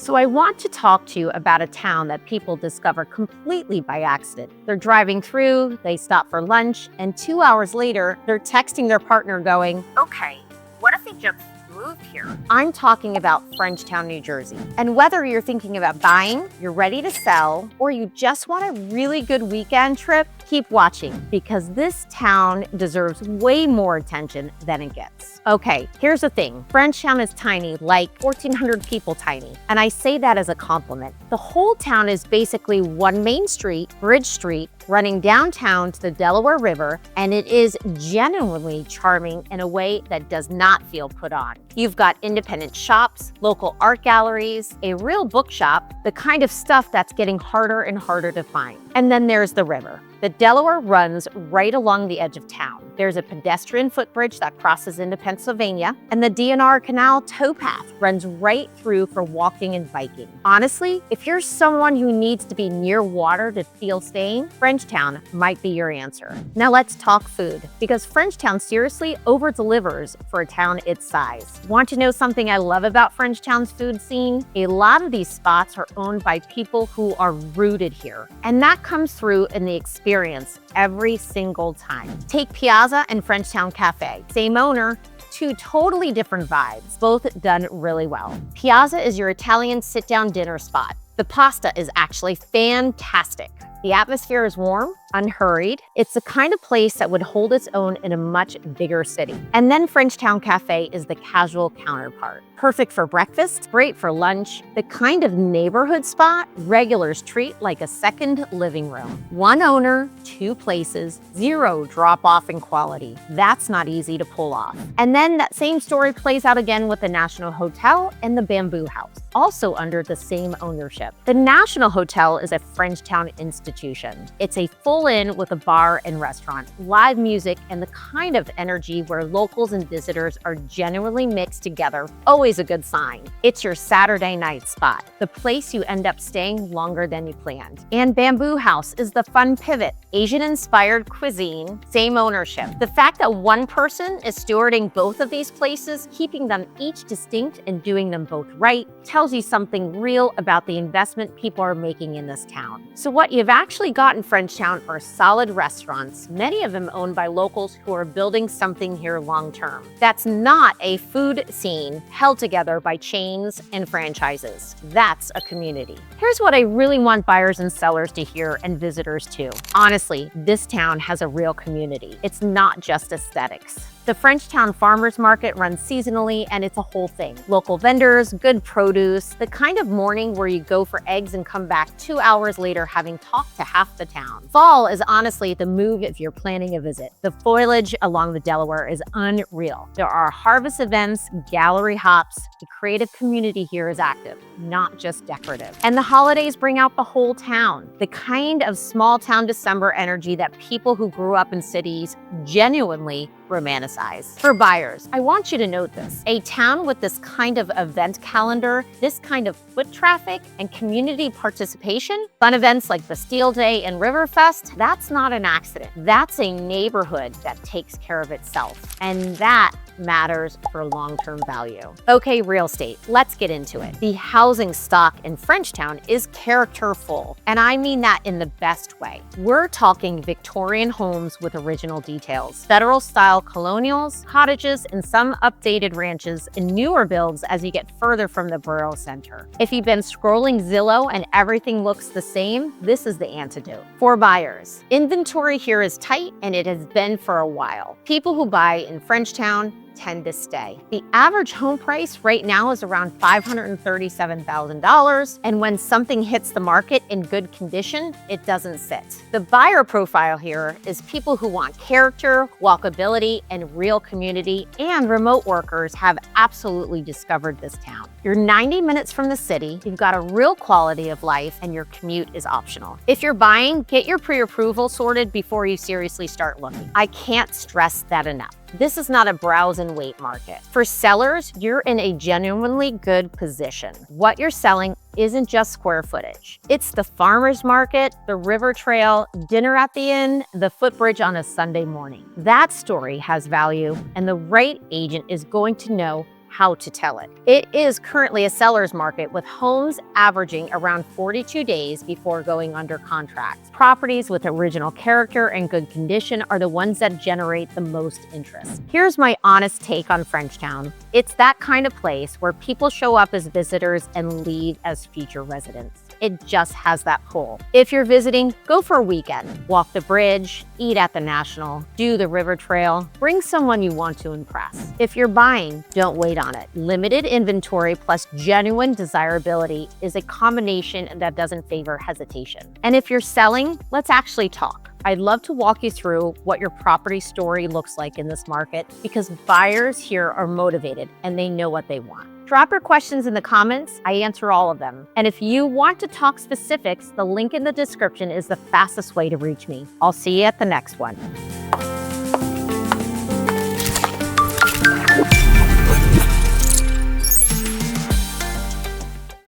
So I want to talk to you about a town that people discover completely by accident. They're driving through, they stop for lunch, and 2 hours later, they're texting their partner going, "Okay, what if we just moved here?" I'm talking about Frenchtown, New Jersey. And whether you're thinking about buying, you're ready to sell, or you just want a really good weekend trip, keep watching because this town deserves way more attention than it gets. Okay, here's the thing. Frenchtown is tiny, like 1,400 people tiny. And I say that as a compliment. The whole town is basically one main street, Bridge Street, running downtown to the Delaware River, and it is genuinely charming in a way that does not feel put on. You've got independent shops, local art galleries, a real bookshop, the kind of stuff that's getting harder and harder to find. And then there's the river. The Delaware runs right along the edge of town. There's a pedestrian footbridge that crosses into Pennsylvania, and the DNR Canal towpath runs right through for walking and biking. Honestly, if you're someone who needs to be near water to feel sane, Frenchtown might be your answer. Now let's talk food, because Frenchtown seriously over-delivers for a town its size. Want to know something I love about Frenchtown's food scene? A lot of these spots are owned by people who are rooted here, and that comes through in the experience every single time. Take Piazza and Frenchtown Cafe. Same owner, two totally different vibes, both done really well. Piazza is your Italian sit-down dinner spot. The pasta is actually fantastic. The atmosphere is warm, unhurried. It's the kind of place that would hold its own in a much bigger city. And then Frenchtown Cafe is the casual counterpart. Perfect for breakfast, great for lunch, the kind of neighborhood spot regulars treat like a second living room. One owner, two places, zero drop-off in quality. That's not easy to pull off. And then that same story plays out again with the National Hotel and the Bamboo House, also under the same ownership. The National Hotel is a Frenchtown institution. It's a full inn with a bar and restaurant, live music, and the kind of energy where locals and visitors are genuinely mixed together. Always a good sign. It's your Saturday night spot, the place you end up staying longer than you planned. And Bamboo House is the fun pivot. Asian-inspired cuisine, same ownership. The fact that one person is stewarding both of these places, keeping them each distinct and doing them both right, tells you something real about the investment people are making in this town. So what you've actually got in Frenchtown are solid restaurants, many of them owned by locals who are building something here long-term. That's not a food scene held together by chains and franchises. That's a community. Here's what I really want buyers and sellers to hear, and visitors too. Honestly, this town has a real community. It's not just aesthetics. The Frenchtown Farmers Market runs seasonally, and it's a whole thing. Local vendors, good produce, the kind of morning where you go for eggs and come back 2 hours later having talked to half the town. Fall is honestly the move if you're planning a visit. The foliage along the Delaware is unreal. There are harvest events, gallery hops. The creative community here is active, not just decorative. And the holidays bring out the whole town. The kind of small town December energy that people who grew up in cities genuinely romanticize. For buyers, I want you to note this. A town with this kind of event calendar, this kind of foot traffic and community participation, fun events like Bastille Day and Riverfest, that's not an accident. That's a neighborhood that takes care of itself. And that matters for long-term value. Okay, real estate, let's get into it. The housing stock in Frenchtown is characterful, and I mean that in the best way. We're talking Victorian homes with original details, federal-style colonials, cottages, and some updated ranches, and newer builds as you get further from the borough center. If you've been scrolling Zillow and everything looks the same, this is the antidote. For buyers, inventory here is tight, and it has been for a while. People who buy in Frenchtown tend to stay. The average home price right now is around $537,000, and when something hits the market in good condition, it doesn't sit. The buyer profile here is people who want character, walkability, and real community, and remote workers have absolutely discovered this town. You're 90 minutes from the city, you've got a real quality of life, and your commute is optional. If you're buying, get your pre-approval sorted before you seriously start looking. I can't stress that enough. This is not a browse and wait market. For sellers, you're in a genuinely good position. What you're selling isn't just square footage. It's the farmer's market, the river trail, dinner at the inn, the footbridge on a Sunday morning. That story has value, and the right agent is going to know how to tell it. It is currently a seller's market with homes averaging around 42 days before going under contract. Properties with original character and good condition are the ones that generate the most interest. Here's my honest take on Frenchtown. It's that kind of place where people show up as visitors and leave as future residents. It just has that pull. If you're visiting, go for a weekend. Walk the bridge, eat at the National, do the river trail, bring someone you want to impress. If you're buying, don't wait on it. Limited inventory plus genuine desirability is a combination that doesn't favor hesitation. And if you're selling, let's actually talk. I'd love to walk you through what your property story looks like in this market because buyers here are motivated and they know what they want. Drop your questions in the comments. I answer all of them. And if you want to talk specifics, the link in the description is the fastest way to reach me. I'll see you at the next one.